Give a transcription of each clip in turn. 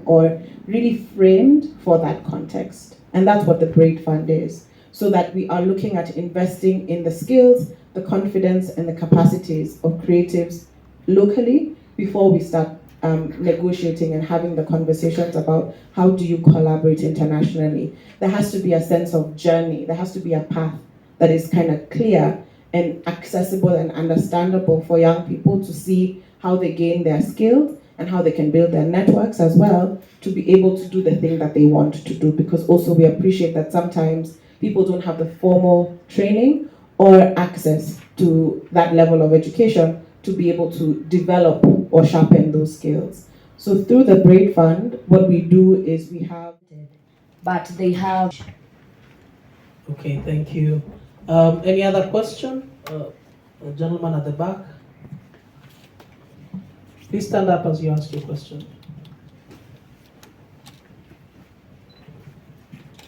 or really framed for that context. And that's what the Braid Fund is. So that we are looking at investing in the skills, the confidence, and the capacities of creatives locally before we start negotiating and having the conversations about how do you collaborate internationally. There has to be a sense of journey, there has to be a path that is kind of clear and accessible and understandable for young people to see how they gain their skills and how they can build their networks as well to be able to do the thing that they want to do. Because also we appreciate that sometimes people don't have the formal training or access to that level of education to be able to develop or sharpen those skills. So through the Braid Fund, what we do is we have... But they have... Okay, thank you. Any other question? A gentleman at the back. Please stand up as you ask your question.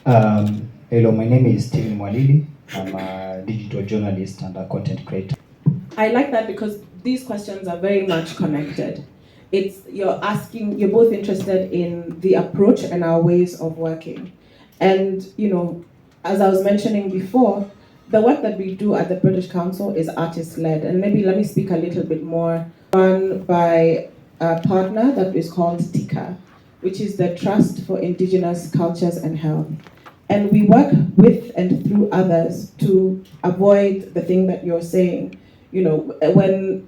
Hello, my name is Steven Mwalili. I'm a digital journalist and a content creator. I like that because these questions are very much connected. You're both interested in the approach and our ways of working. And, as I was mentioning before, the work that we do at the British Council is artist-led. And maybe let me speak a little bit more. Run by a partner that is called TICA, which is the Trust for Indigenous Cultures and Health. And we work with and through others to avoid the thing that you're saying. When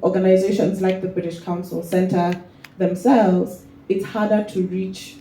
organizations like the British Council center themselves, it's harder to reach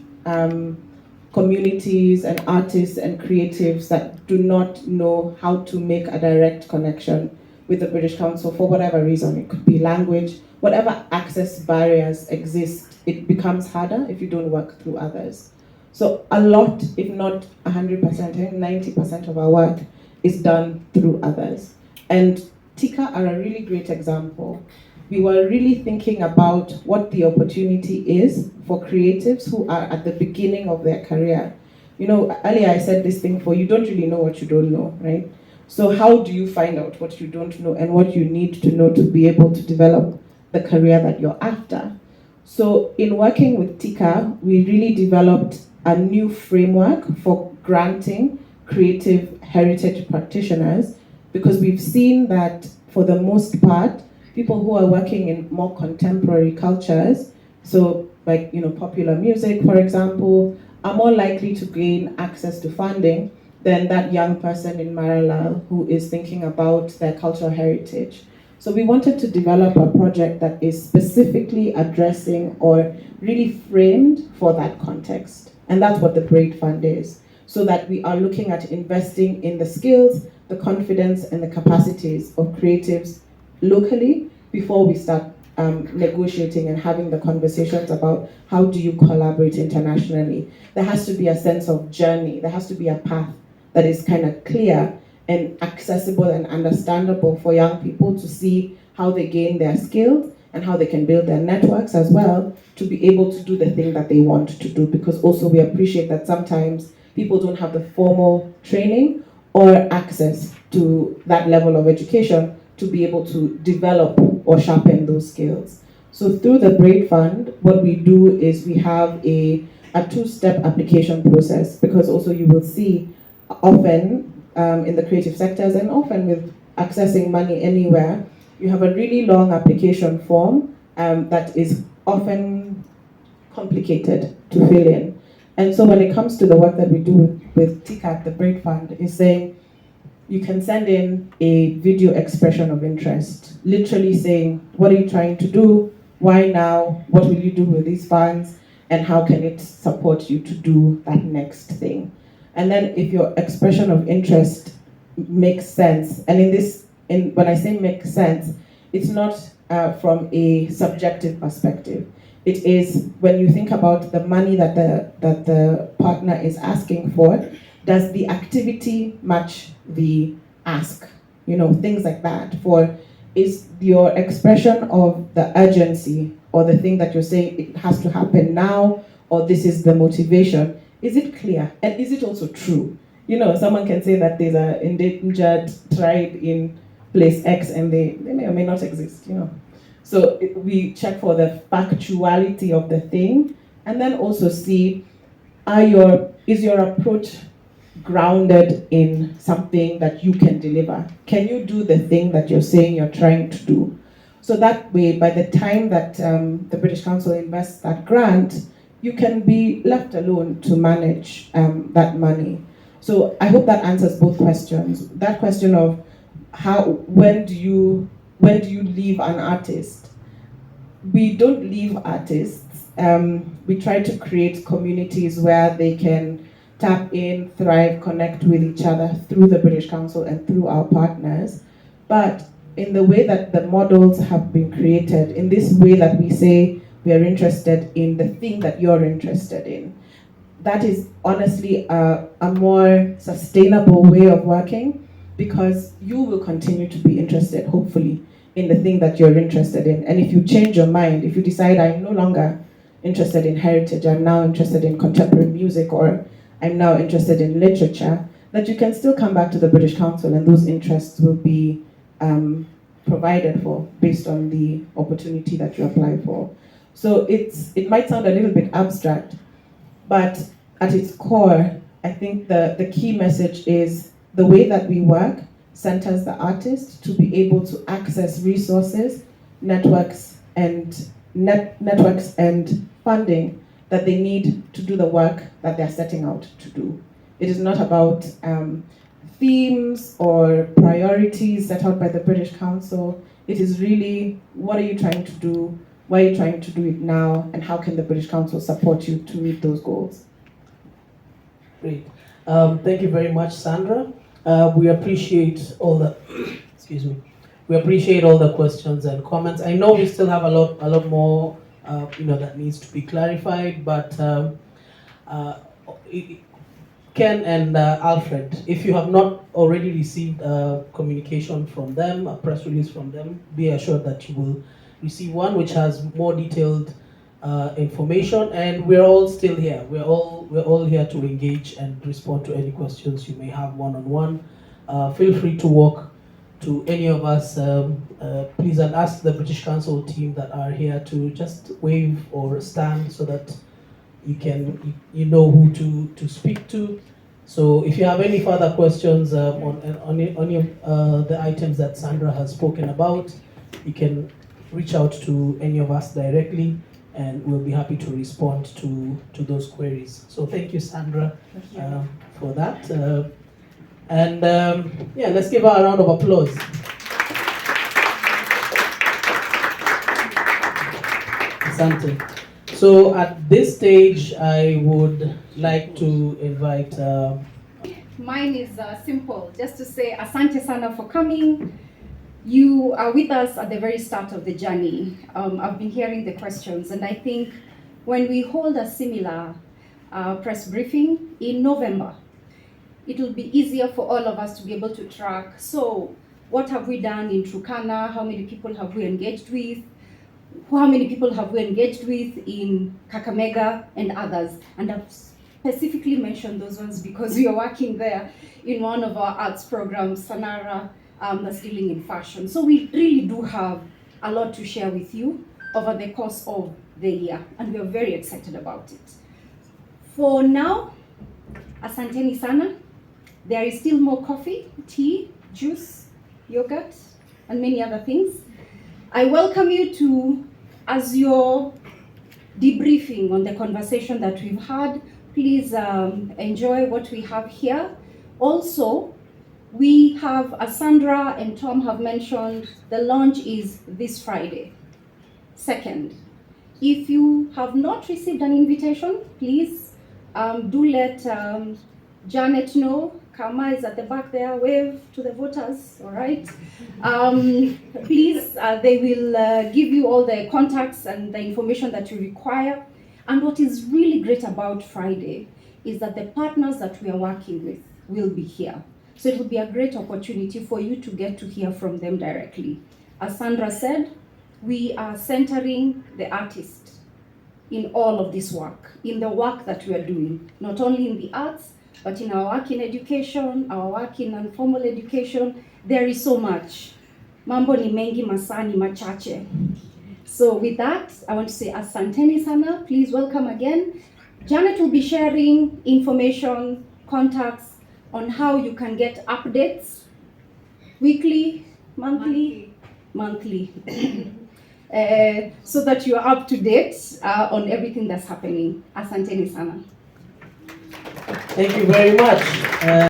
communities and artists and creatives that do not know how to make a direct connection with the British Council for whatever reason. It could be language, whatever access barriers exist, it becomes harder if you don't work through others. So a lot, if not 100%, I think 90% of our work is done through others. And TICA are a really great example. We were really thinking about what the opportunity is for creatives who are at the beginning of their career. Earlier I said this thing you don't really know what you don't know, right? So how do you find out what you don't know and what you need to know to be able to develop the career that you're after? So in working with TICA, we really developed a new framework for granting creative heritage practitioners, because we've seen that for the most part, people who are working in more contemporary cultures, so like popular music, for example, are more likely to gain access to funding than that young person in Maralal who is thinking about their cultural heritage. So we wanted to develop a project that is specifically addressing or really framed for that context. And that's what the Braid Fund is. So that we are looking at investing in the skills, the confidence, and the capacities of creatives locally before we start negotiating and having the conversations about how do you collaborate internationally. There has to be a sense of journey, there has to be a path that is kind of clear and accessible and understandable for young people to see how they gain their skills and how they can build their networks as well to be able to do the thing that they want to do. Because also we appreciate that sometimes people don't have the formal training or access to that level of education to be able to develop or sharpen those skills. So through the Braid Fund, what we do is we have a two-step application process, because also you will see often in the creative sectors and often with accessing money anywhere, you have a really long application form that is often complicated to fill in. And so when it comes to the work that we do with TICA, the Braid Fund, is saying you can send in a video expression of interest, literally saying, what are you trying to do? Why now? What will you do with these funds? And how can it support you to do that next thing? And then if your expression of interest makes sense, and when I say makes sense, it's not from a subjective perspective. It is when you think about the money that the partner is asking for, does the activity match the ask? Things like that. Is your expression of the urgency or the thing that you're saying it has to happen now, or this is the motivation, is it clear? And is it also true? Someone can say that there's an endangered tribe in place X and they may or may not exist, So we check for the factuality of the thing and then also see, is your approach grounded in something that you can deliver? Can you do the thing that you're saying you're trying to do? So that way, by the time that the British Council invests that grant, you can be left alone to manage that money. So I hope that answers both questions. That question of when do you leave an artist? We don't leave artists. We try to create communities where they can tap in, thrive, connect with each other through the British Council and through our partners. But in the way that the models have been created, in this way that we say we are interested in the thing that you're interested in, that is honestly a more sustainable way of working, because you will continue to be interested, hopefully, in the thing that you're interested in. And if you change your mind, if you decide I'm no longer interested in heritage, I'm now interested in contemporary music, or I'm now interested in literature, that you can still come back to the British Council and those interests will be provided for based on the opportunity that you apply for. So it might sound a little bit abstract, but at its core, I think the key message is the way that we work centers the artist to be able to access resources, networks, and funding that they need to do the work that they're setting out to do. It is not about themes or priorities set out by the British Council. It is really, what are you trying to do? Why are you trying to do it now? And how can the British Council support you to meet those goals? Great. Thank you very much, Sandra. We appreciate all the excuse me. We appreciate all the questions and comments. I know we still have a lot more that needs to be clarified, but Ken and Alfred, if you have not already received a communication from them, a press release from them, be assured that you will receive one which has more detailed information. And we're all still here. We're all here to engage and respond to any questions you may have one-on-one. Feel free to walk to any of us, please, and ask the British Council team that are here to just wave or stand so that you know who to speak to. So if you have any further questions on any of the items that Sandra has spoken about, you can reach out to any of us directly, and we'll be happy to respond to those queries. So thank you, Sandra, for that. Yeah, let's give her a round of applause. Asante. So at this stage, I would like to invite. Mine is simple, just to say asante sana for coming. You are with us at the very start of the journey. I've been hearing the questions, and I think when we hold a similar press briefing in November, it will be easier for all of us to be able to track. So what have we done in Turkana? How many people have we engaged with? How many people have we engaged with in Kakamega and others? And I've specifically mentioned those ones because we are working there in one of our arts programs, Sanara, that's dealing in fashion. So we really do have a lot to share with you over the course of the year, and we are very excited about it. For now, asanteni sana. There is still more coffee, tea, juice, yogurt, and many other things. I welcome you to, as you're debriefing on the conversation that we've had, please enjoy what we have here. Also, we have, as Sandra and Tom have mentioned, the launch is this Friday, 2nd. If you have not received an invitation, please do let Janet know. Kama is at the back there, wave to the voters, all right? Please, they will give you all the contacts and the information that you require. And what is really great about Friday is that the partners that we are working with will be here. So it will be a great opportunity for you to get to hear from them directly. As Sandra said, we are centering the artist in all of this work, in the work that we are doing, not only in the arts, but in our work in education, our work in informal education. There is so much. Mambo ni mengi, masaa ni machache. So with that, I want to say asanteni sana. Please welcome again. Janet will be sharing information, contacts on how you can get updates weekly, monthly. So that you are up to date on everything that's happening. Asanteni sana. Thank you very much.